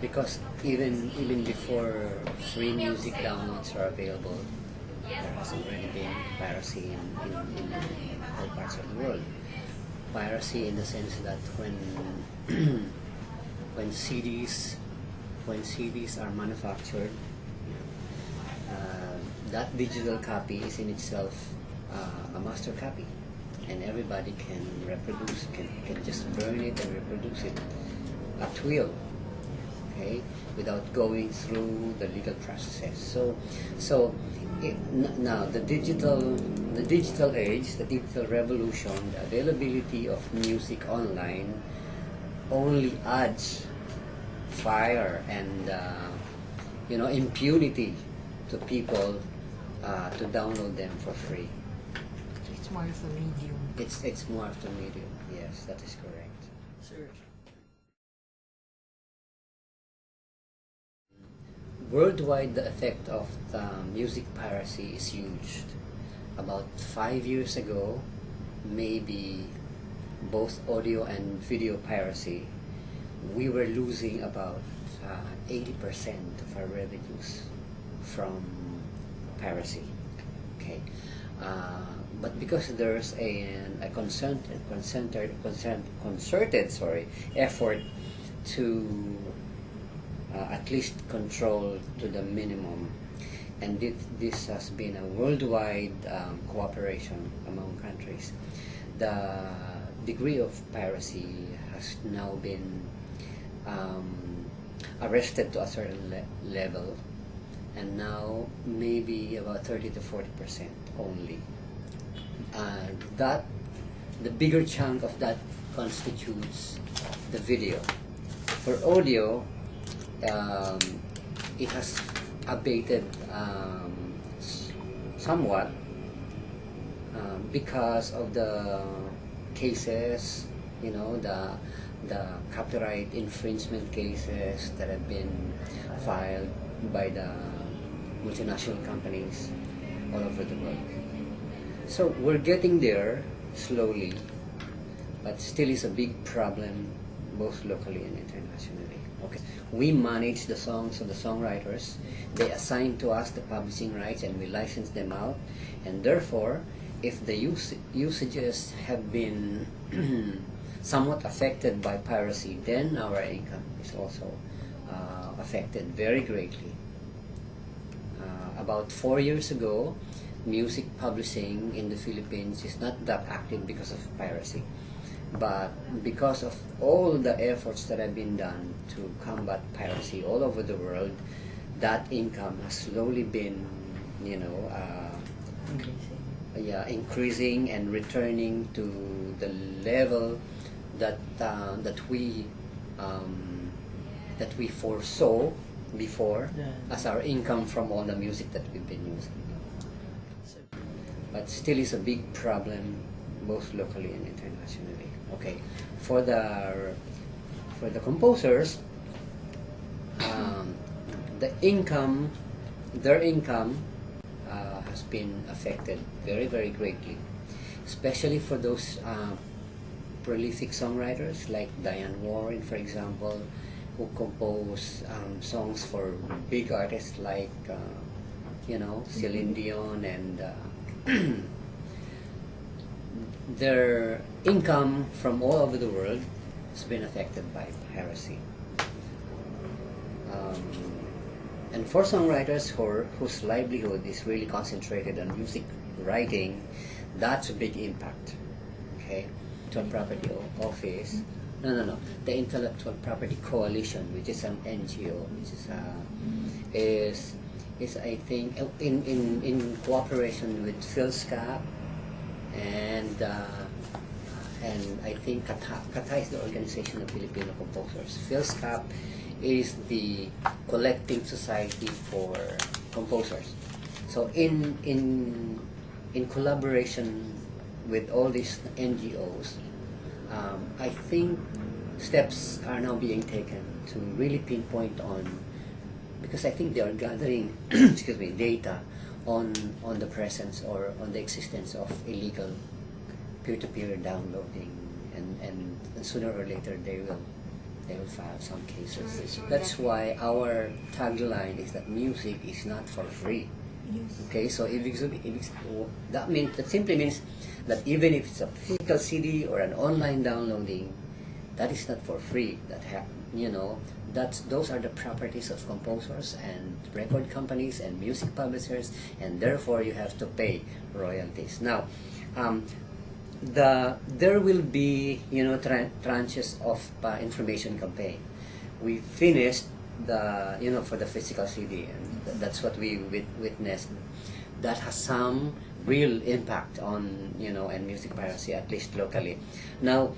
because even before free music downloads are available, there has already been piracy in all parts of the world. Piracy in the sense that when when CDs are manufactured, that digital copy is in itself a master copy, and everybody can reproduce, can just burn it and reproduce it at will, okay, without going through the legal processes. Now the digital age, the digital revolution, the availability of music online only adds fire and impunity to people to download them for free. It's more of a medium. It's more of the medium. Yes, that is correct. Sir. Worldwide, the effect of the music piracy is huge. About 5 years ago, maybe both audio and video piracy, we were losing about 80% of our revenues from piracy. Okay, but because there's a concerted effort to at least control to the minimum, and this has been a worldwide cooperation among countries. The degree of piracy has now been arrested to a certain level, and now maybe about 30 to 40% only. That the bigger chunk of that constitutes the video. For audio, it has abated somewhat because of the cases, the copyright infringement cases that have been filed by the multinational companies all over the world. So we're getting there slowly, but still is a big problem both locally and internationally. Okay, we manage the songs of the songwriters. They assign to us the publishing rights and we license them out, and therefore if the usages have been somewhat affected by piracy, then our income is also affected very greatly. About 4 years ago, music publishing in the Philippines is not that active because of piracy. But because of all the efforts that have been done to combat piracy all over the world, that income has slowly been, increasing and returning to the level that we foresaw before as our income from all the music that we've been using. But still is a big problem both locally and internationally. Okay, for the composers, their income has been affected very, very greatly, especially for those prolific songwriters like Diane Warren, for example, who compose songs for big artists like Celine Dion, and their income from all over the world has been affected by piracy. And for songwriters whose livelihood is really concentrated on music writing, that's a big impact. Okay, Intellectual Property Office, no, the Intellectual Property Coalition, which is an NGO, which is I think in cooperation with PhilSCAP, and I think CATA is the Organization of Filipino Composers. PhilSCAP is the collecting society for composers. So in collaboration with all these NGOs, I think steps are now being taken to really pinpoint on, because I think they are gathering data on the presence or on the existence of illegal peer-to-peer downloading, and sooner or later they they will file some cases. Sure, That's why our tagline is that music is not for free. Okay, so that simply means that even if it's a physical CD or an online downloading, that is not for free. Those are the properties of composers and record companies and music publishers, and therefore you have to pay royalties. Now, there will be tranches of information campaign. We finished for the physical CD, and that's what we witnessed. That has some real impact on and music piracy, at least locally. Now,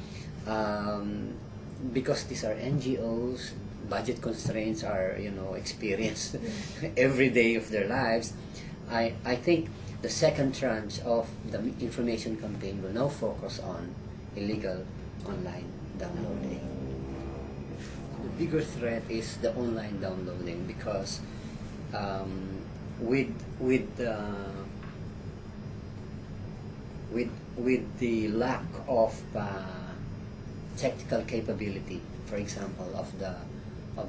because these are NGOs, budget constraints are experienced every day of their lives. I think the second tranche of the information campaign will now focus on illegal online downloading. The bigger threat is the online downloading, because with the lack of technical capability, for example, of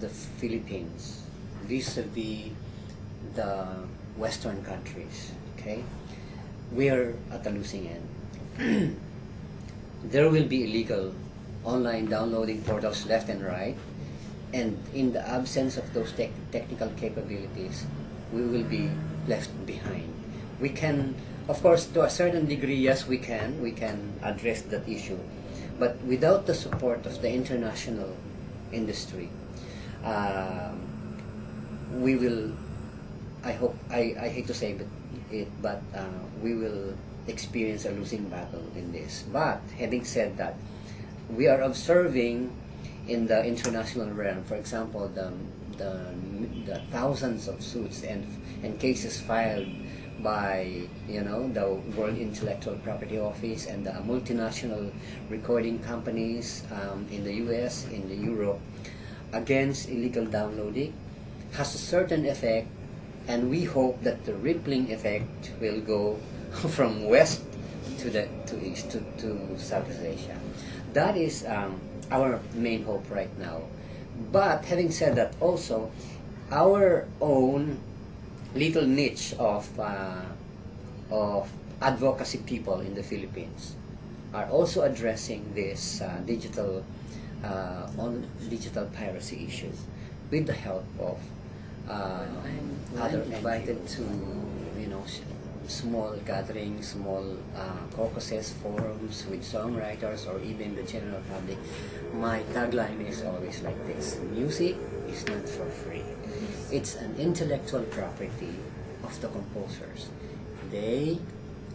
the Philippines vis-a-vis the Western countries, okay, we're at the losing end. There will be illegal online downloading portals left and right, and in the absence of those technical capabilities, we will be left behind. We can, of course, to a certain degree, yes, we can address that issue, but without the support of the international industry, we will, I hate to say it, but we will experience a losing battle in this. But having said that, we are observing in the international realm, for example, the thousands of suits and cases filed by the World Intellectual Property Office and the multinational recording companies in the US, in the Europe, against illegal downloading, has a certain effect, and we hope that the rippling effect will go from west to east to Southeast Asia. That is our main hope right now. But having said that, also our own little niche of advocacy people in the Philippines are also addressing this digital piracy issue with the help of other invited to small gatherings, small caucuses, forums with songwriters or even the general public. My tagline is always like this: music is not for free. It's an intellectual property of the composers. They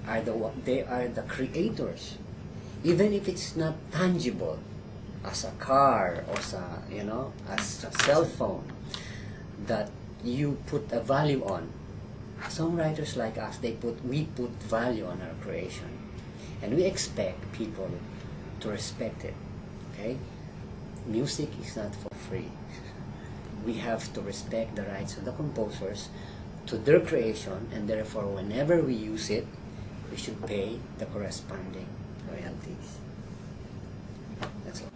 are the creators, even if it's not tangible, as a car or as a cell phone that you put a value on. Songwriters like us, we put value on our creation, and we expect people to respect it. Okay, music is not for free. We have to respect the rights of the composers to their creation, and therefore, whenever we use it, we should pay the corresponding royalties. That's all.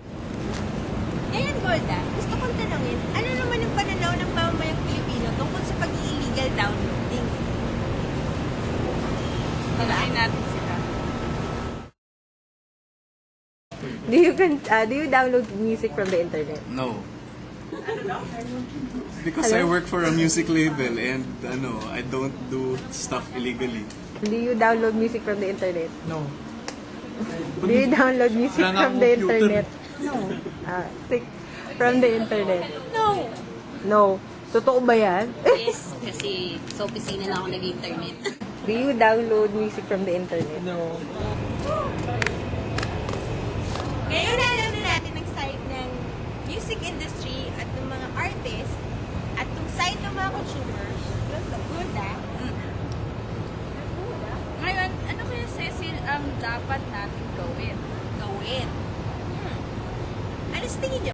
Ngayon, Golda, gusto kong tanongin, ano naman ang pananaw ng mamamayang Pilipino tungkol sa pag-illegal downloading? Talain natin sila. Do you download music from the internet? No. Because I work for a music label and I don't do stuff illegally. Do you download music from the internet? No. Do you download music Wala nga from the computer. internet? No. From the internet? No! No. Totoo ba yan? Yes, kasi sa opisina na ako nag-internet. Do you download music from the internet? No. Ngayon alam na natin ang side ng music industry at ng mga artists at ng side ng mga consumers. Good, ah? Ngayon, ano kaya, Cecil, ang dapat natin gawin? Gawin. Ano sa tingin niyo?